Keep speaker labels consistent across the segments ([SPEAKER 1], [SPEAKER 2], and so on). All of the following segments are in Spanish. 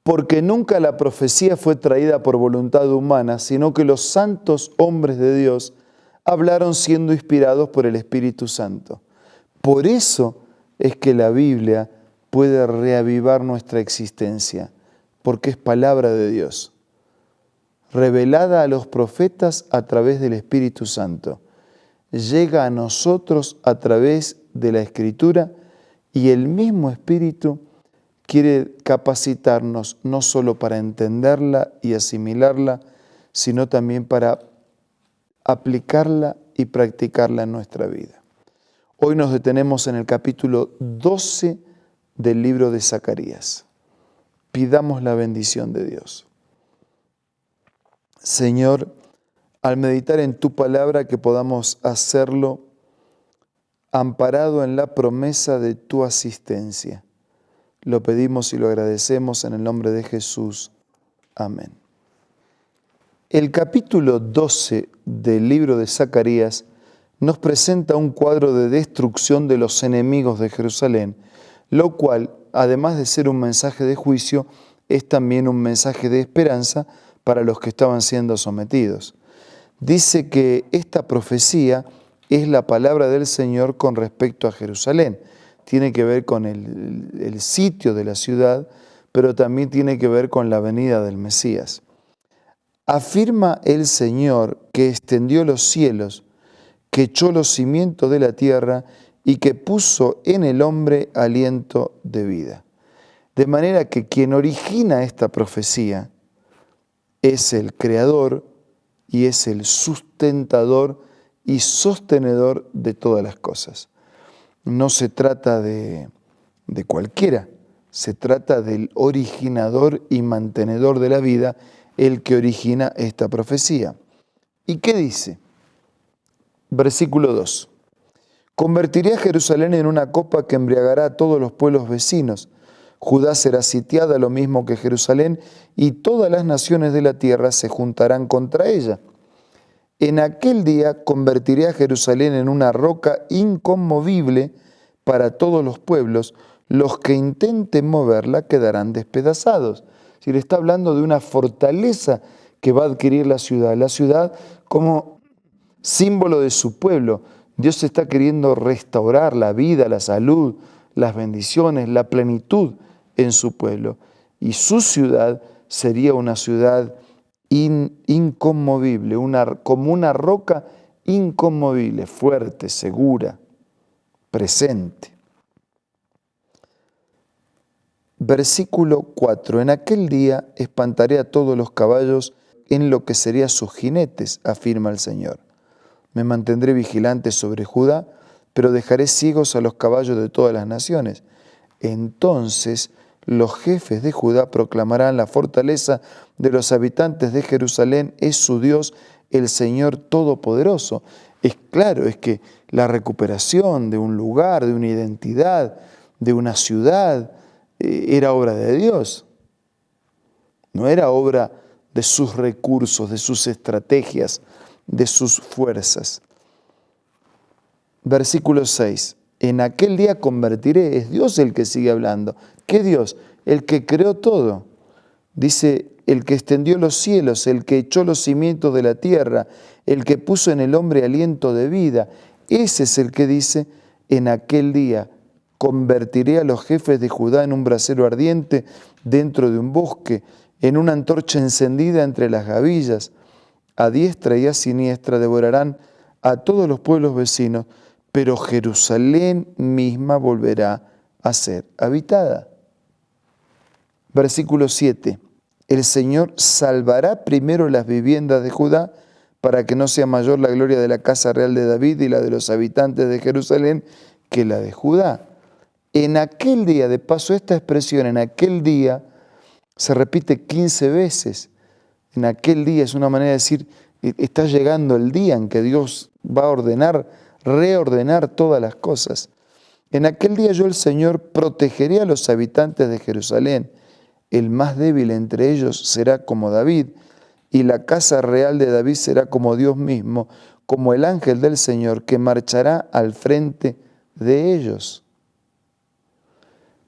[SPEAKER 1] porque nunca la profecía fue traída por voluntad humana, sino que los santos hombres de Dios hablaron siendo inspirados por el Espíritu Santo. Por eso es que la Biblia puede reavivar nuestra existencia, porque es palabra de Dios, revelada a los profetas a través del Espíritu Santo. Llega a nosotros a través de la Escritura y el mismo Espíritu quiere capacitarnos no solo para entenderla y asimilarla, sino también para aplicarla y practicarla en nuestra vida. Hoy nos detenemos en el capítulo 12 del libro de Zacarías. Pidamos la bendición de Dios. Señor, al meditar en tu palabra, que podamos hacerlo amparado en la promesa de tu asistencia. Lo pedimos y lo agradecemos en el nombre de Jesús. Amén. El capítulo 12 del libro de Zacarías nos presenta un cuadro de destrucción de los enemigos de Jerusalén, lo cual, además de ser un mensaje de juicio, es también un mensaje de esperanza para los que estaban siendo sometidos. Dice que esta profecía es la palabra del Señor con respecto a Jerusalén. Tiene que ver con el sitio de la ciudad, pero también tiene que ver con la venida del Mesías. Afirma el Señor que extendió los cielos, que echó los cimientos de la tierra y que puso en el hombre aliento de vida. De manera que quien origina esta profecía es el Creador y es el sustentador y sostenedor de todas las cosas. No se trata de cualquiera, se trata del originador y mantenedor de la vida, el que origina esta profecía. ¿Y qué dice? Versículo 2. Convertiré a Jerusalén en una copa que embriagará a todos los pueblos vecinos. Judá será sitiada lo mismo que Jerusalén, y todas las naciones de la tierra se juntarán contra ella. En aquel día convertiré a Jerusalén en una roca inconmovible para todos los pueblos. Los que intenten moverla quedarán despedazados. Si le está hablando de una fortaleza que va a adquirir la ciudad como símbolo de su pueblo. Dios está queriendo restaurar la vida, la salud, las bendiciones, la plenitud en su pueblo. Y su ciudad sería una ciudad inconmovible, como una roca inconmovible, fuerte, segura, presente. Versículo 4. En aquel día espantaré a todos los caballos en lo que serían sus jinetes, afirma el Señor. Me mantendré vigilante sobre Judá, pero dejaré ciegos a los caballos de todas las naciones. Entonces los jefes de Judá proclamarán: la fortaleza de los habitantes de Jerusalén es su Dios, el Señor Todopoderoso. Es claro, es que la recuperación de un lugar, de una identidad, de una ciudad, era obra de Dios. No era obra de sus recursos, de sus estrategias, de sus fuerzas. Versículo 6. En aquel día convertiré, es Dios el que sigue hablando. ¿Qué Dios? El que creó todo. Dice, el que extendió los cielos, el que echó los cimientos de la tierra, el que puso en el hombre aliento de vida. Ese es el que dice, en aquel día convertiré a los jefes de Judá en un brasero ardiente dentro de un bosque, en una antorcha encendida entre las gavillas. A diestra y a siniestra devorarán a todos los pueblos vecinos, pero Jerusalén misma volverá a ser habitada. Versículo 7. El Señor salvará primero las viviendas de Judá, para que no sea mayor la gloria de la casa real de David y la de los habitantes de Jerusalén que la de Judá. En aquel día, de paso, esta expresión, en aquel día, se repite 15 veces. En aquel día es una manera de decir, está llegando el día en que Dios va a reordenar todas las cosas. En aquel día yo, el Señor, protegeré a los habitantes de Jerusalén. El más débil entre ellos será como David, y la casa real de David será como Dios mismo, como el ángel del Señor que marchará al frente de ellos.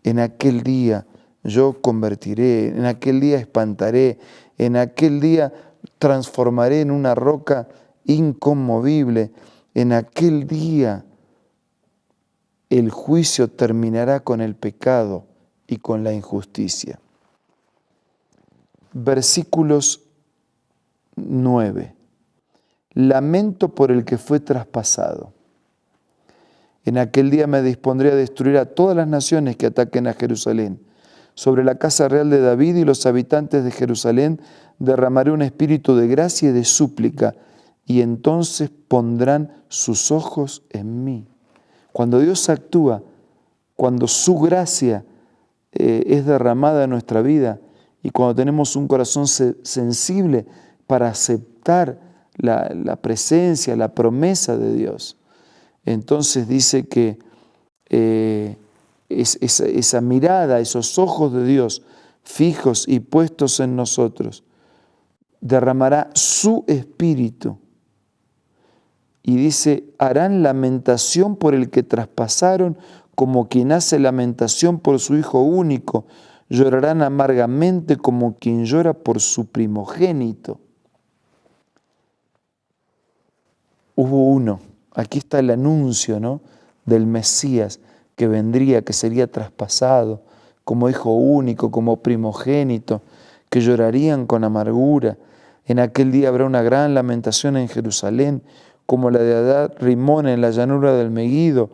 [SPEAKER 1] En aquel día yo convertiré, en aquel día espantaré, en aquel día transformaré en una roca inconmovible, en aquel día el juicio terminará con el pecado y con la injusticia. Versículos 9. Lamento por el que fue traspasado. En aquel día me dispondré a destruir a todas las naciones que ataquen a Jerusalén. Sobre la casa real de David y los habitantes de Jerusalén derramaré un espíritu de gracia y de súplica, y entonces pondrán sus ojos en mí. Cuando Dios actúa, cuando su gracia es derramada en nuestra vida y cuando tenemos un corazón sensible para aceptar la presencia, la promesa de Dios, entonces dice que esa mirada, esos ojos de Dios fijos y puestos en nosotros, derramará su espíritu. Y dice, harán lamentación por el que traspasaron, como quien hace lamentación por su hijo único. Llorarán amargamente como quien llora por su primogénito. Hubo uno, aquí está el anuncio, ¿no?, del Mesías que vendría, que sería traspasado como hijo único, como primogénito, que llorarían con amargura. En aquel día habrá una gran lamentación en Jerusalén, como la de Adad Rimón en la llanura del Meguido.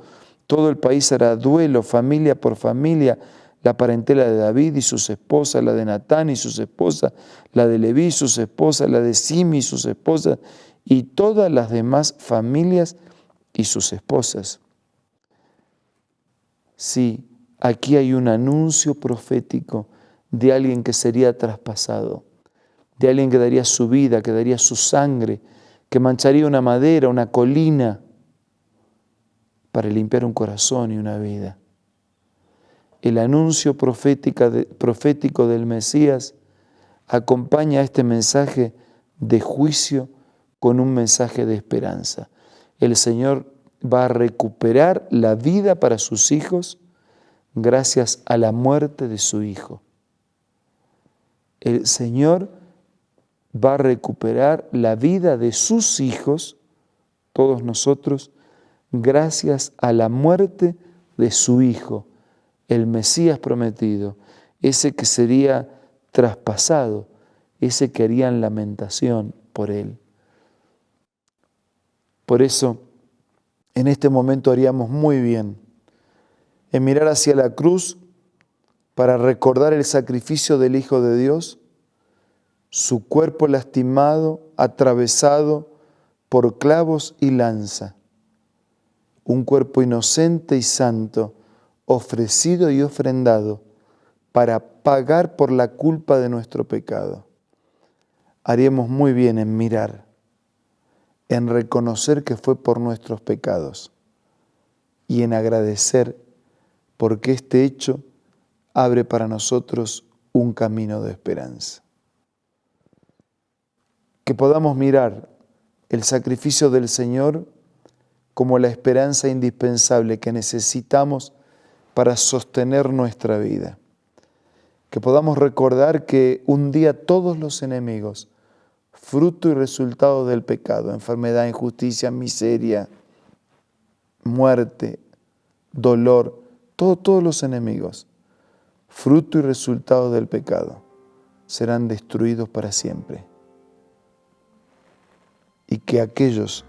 [SPEAKER 1] Todo el país hará duelo, familia por familia, la parentela de David y sus esposas, la de Natán y sus esposas, la de Leví y sus esposas, la de Simi y sus esposas, y todas las demás familias y sus esposas. Sí, aquí hay un anuncio profético de alguien que sería traspasado, de alguien que daría su vida, que daría su sangre, que mancharía una madera, una colina, para limpiar un corazón y una vida. El anuncio profético del Mesías acompaña este mensaje de juicio con un mensaje de esperanza. El Señor va a recuperar la vida para sus hijos gracias a la muerte de su Hijo. El Señor va a recuperar la vida de sus hijos, todos nosotros, gracias a la muerte de su Hijo, el Mesías prometido, ese que sería traspasado, ese que harían lamentación por Él. Por eso, en este momento haríamos muy bien en mirar hacia la cruz para recordar el sacrificio del Hijo de Dios, su cuerpo lastimado, atravesado por clavos y lanza, un cuerpo inocente y santo, ofrecido y ofrendado para pagar por la culpa de nuestro pecado. Haríamos muy bien en mirar, en reconocer que fue por nuestros pecados y en agradecer porque este hecho abre para nosotros un camino de esperanza. Que podamos mirar el sacrificio del Señor como la esperanza indispensable que necesitamos para sostener nuestra vida. Que podamos recordar que un día todos los enemigos, fruto y resultado del pecado, enfermedad, injusticia, miseria, muerte, dolor, todos los enemigos, fruto y resultado del pecado, serán destruidos para siempre. Y que aquellos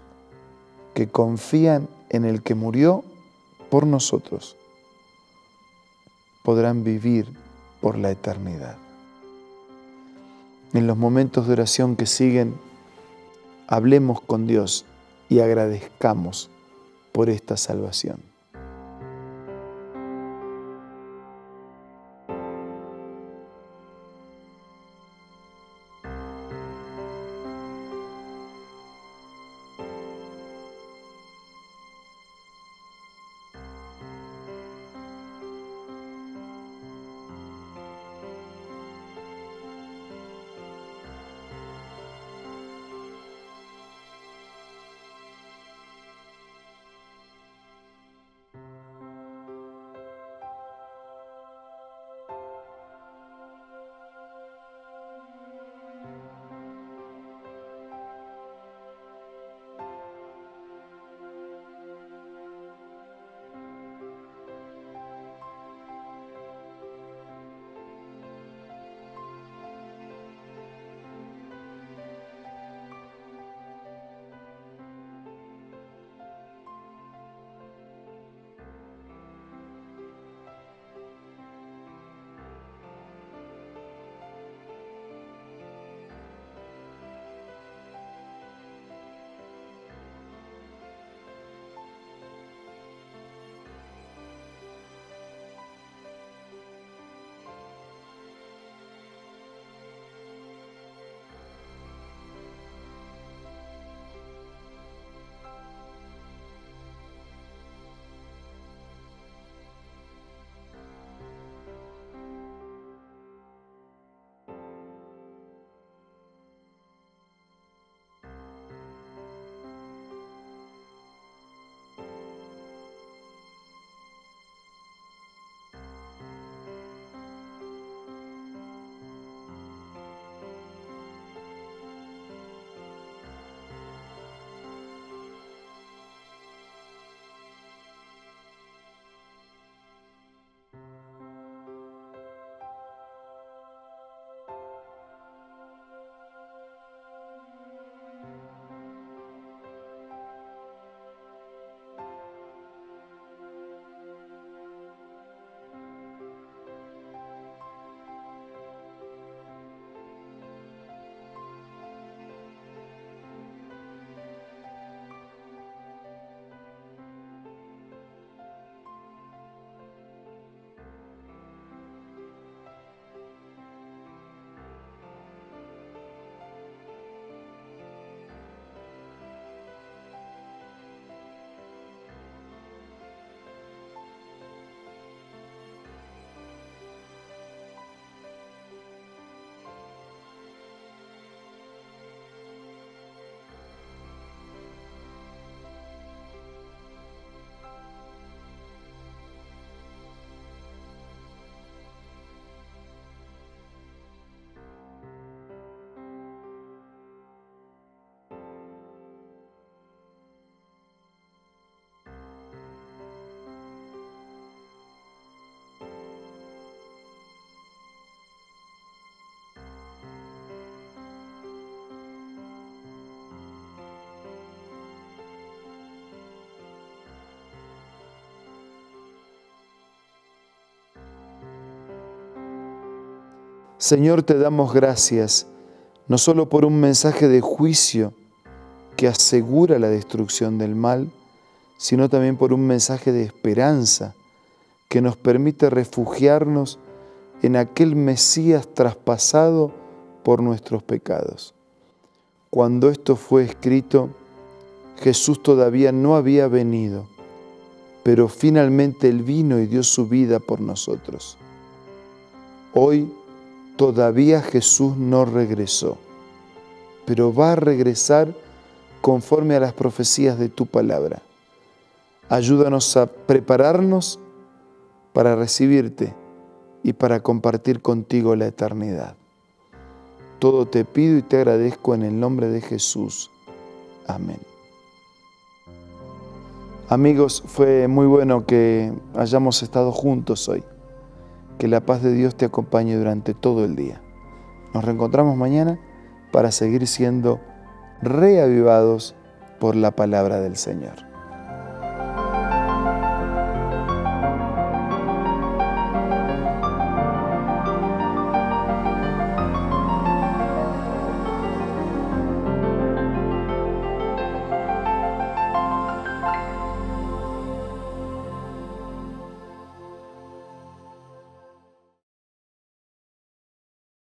[SPEAKER 1] que confían en el que murió por nosotros podrán vivir por la eternidad. En los momentos de oración que siguen, hablemos con Dios y agradezcamos por esta salvación. Señor, te damos gracias, no solo por un mensaje de juicio que asegura la destrucción del mal, sino también por un mensaje de esperanza que nos permite refugiarnos en aquel Mesías traspasado por nuestros pecados. Cuando esto fue escrito, Jesús todavía no había venido, pero finalmente Él vino y dio su vida por nosotros. Hoy todavía Jesús no regresó, pero va a regresar conforme a las profecías de tu palabra. Ayúdanos a prepararnos para recibirte y para compartir contigo la eternidad. Todo te pido y te agradezco en el nombre de Jesús. Amén. Amigos, fue muy bueno que hayamos estado juntos hoy. Que la paz de Dios te acompañe durante todo el día. Nos reencontramos mañana para seguir siendo reavivados por la palabra del Señor.